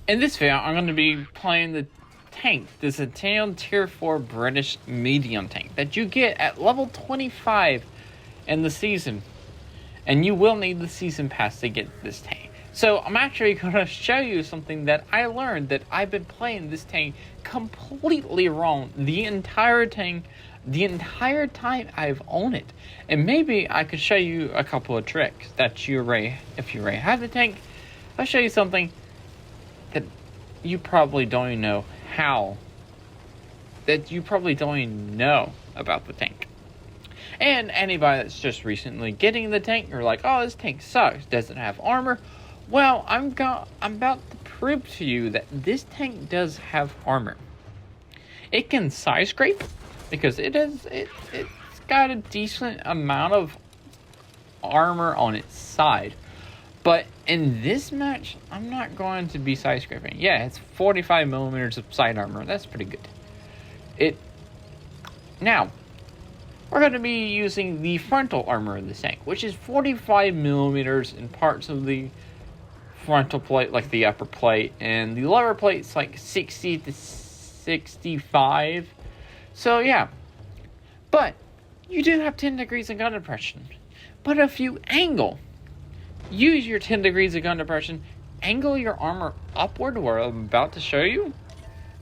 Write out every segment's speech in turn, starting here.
In this video, I'm going to be playing the tank, the Sentinel Tier 4 British medium tank that you get at level 25 in the season. And you will need the season pass to get this tank. So I'm actually going to show you something that I learned, that I've been playing this tank completely wrong the entire time I've owned it. And maybe I could show you a couple of tricks that if you already have the tank, I'll show you something that you probably don't even know about the tank. And anybody that's just recently getting the tank, you're like, oh, this tank sucks, doesn't have armor. Well, I'm about to prove to you that this tank does have armor. It can side scrape because it's got a decent amount of armor on its side. But in this match, I'm not going to be side scraping. Yeah, it's 45 millimeters of side armor. That's pretty good. Now, we're going to be using the frontal armor of this tank, which is 45 millimeters in parts of the frontal plate, like the upper plate, and the lower plate's like 60 to 65. So yeah, but you do have 10 degrees of gun depression. But if you use your 10 degrees of gun depression, angle your armor upward, where I'm about to show you,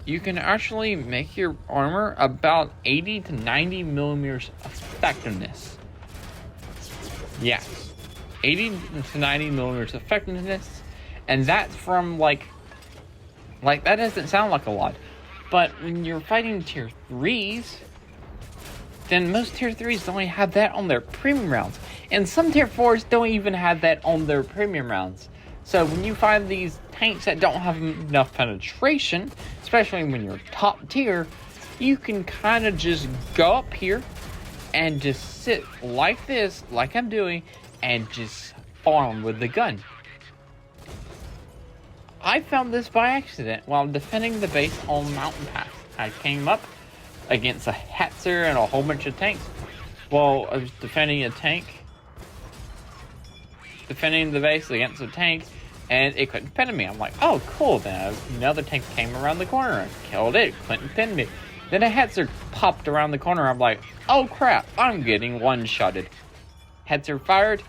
you can actually make your armor about 80 to 90 millimeters effectiveness. Yes, 80 to 90 millimeters effectiveness. And that's from like that doesn't sound like a lot. But when you're fighting tier 3s, then most tier 3s don't even have that on their premium rounds. And some tier 4s don't even have that on their premium rounds. So when you find these tanks that don't have enough penetration, especially when you're top tier, you can kind of just go up here and just sit like this, like I'm doing, and just farm with the gun. I found this by accident while defending the base on Mountain Pass. I came up against a Hetzer and a whole bunch of tanks. Well, I was defending the base against a tank, and it couldn't pin me. I'm like, oh, cool. Then another tank came around the corner and killed it. Couldn't pin me. Then a Hetzer popped around the corner. I'm like, oh crap, I'm getting one-shotted. Hetzer fired.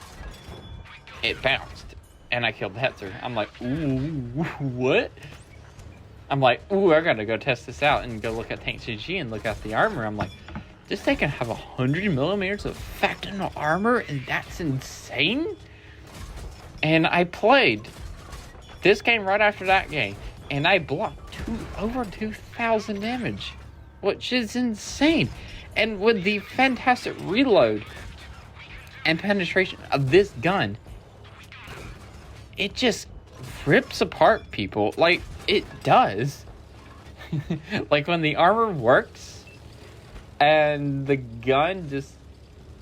It bounced. And I killed the Hetzer. I'm like, ooh, what? I'm like, ooh, I gotta go test this out and go look at Tank CG and look at the armor. I'm like, this thing can have 100 millimeters of effective armor, and that's insane? And I played this game right after that game, and I blocked over 2,000 damage, which is insane. And with the fantastic reload and penetration of this gun, it just rips apart people. Like, it does. Like, when the armor works and the gun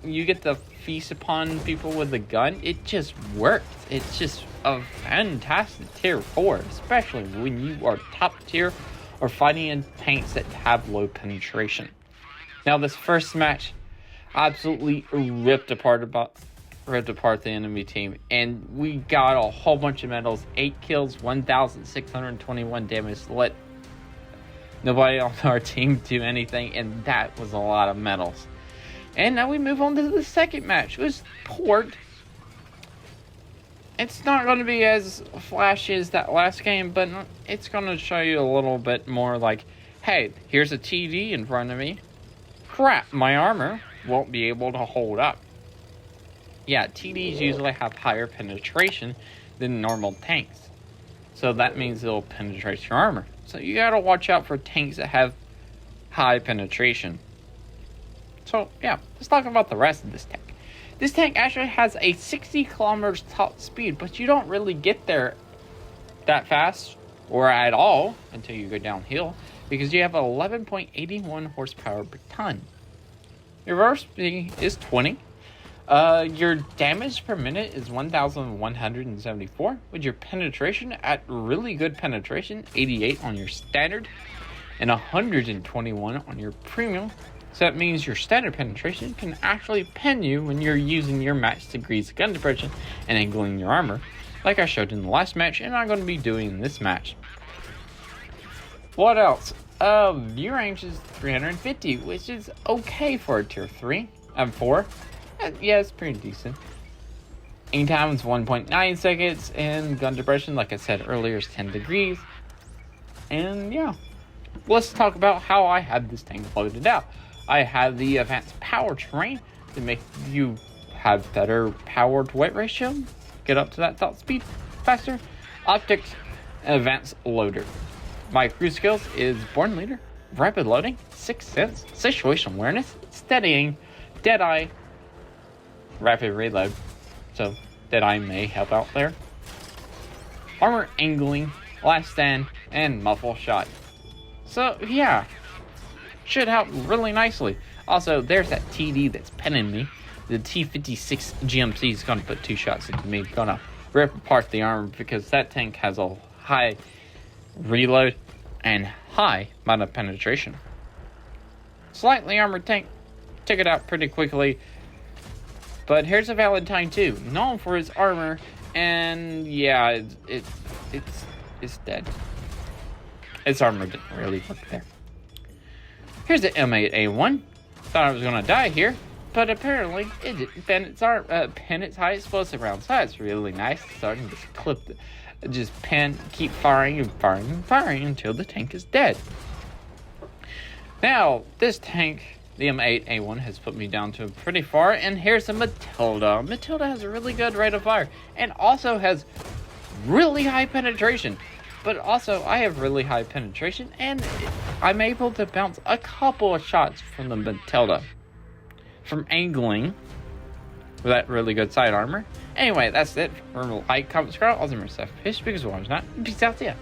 you get to feast upon people with the gun, it just works. It's just a fantastic tier 4, especially when you are top tier or fighting in tanks that have low penetration. Now, this first match absolutely ripped apart the enemy team, and we got a whole bunch of medals. 8 kills, 1,621 damage. Let nobody on our team do anything, and that was a lot of medals. And now we move on to the second match. It was Port. It's not going to be as flashy as that last game, but it's going to show you a little bit more like, hey, here's a TD in front of me. Crap, my armor won't be able to hold up. Yeah, TDs usually have higher penetration than normal tanks. So that means they'll penetrate your armor. So you gotta watch out for tanks that have high penetration. So yeah, let's talk about the rest of this tank. This tank actually has a 60 kilometers top speed, but you don't really get there that fast or at all until you go downhill, because you have 11.81 horsepower per ton. Your reverse speed is 20. Your damage per minute is 1,174, with your penetration at really good penetration, 88 on your standard, and 121 on your premium. So that means your standard penetration can actually pen you when you're using your max degrees of gun depression and angling your armor, like I showed in the last match, and I'm going to be doing in this match. What else? View range is 350, which is okay for a tier 3. 4. Yeah, it's pretty decent. Aim time is 1.9 seconds, and gun depression, like I said earlier, is 10 degrees. And yeah, let's talk about how I have this tank loaded out. I have the advanced powertrain to make you have better power to weight ratio, get up to that top speed faster. Optics, advanced loader. My crew skills is born leader, rapid loading, 6th sense, situational awareness, steadying, deadeye, rapid reload. So deadeye may help out there. Armor angling, last stand, and muffle shot. So yeah, should help really nicely. Also, there's that TD that's pinning me. The T56 GMC is going to put 2 shots into me. Going to rip apart the armor because that tank has a high reload and high amount of penetration. Slightly armored tank, took it out pretty quickly. But here's a Valentine 2, known for his armor, and yeah, it's dead. Its armor didn't really work there. Here's the M8A1. Thought I was gonna die here, but apparently it didn't pin its high explosive rounds. So it's really nice. So I can just clip it, just pin, keep firing and firing and firing until the tank is dead. Now this tank, the M8A1, has put me down to pretty far, and here's a Matilda. Matilda has a really good rate of fire and also has really high penetration. But also, I have really high penetration, and I'm able to bounce a couple of shots from the Matilda. From angling, with that really good side armor. Anyway, that's it. Remember, like, comment, subscribe. I'll do more stuff. Fish, because one is not. Peace out, see ya.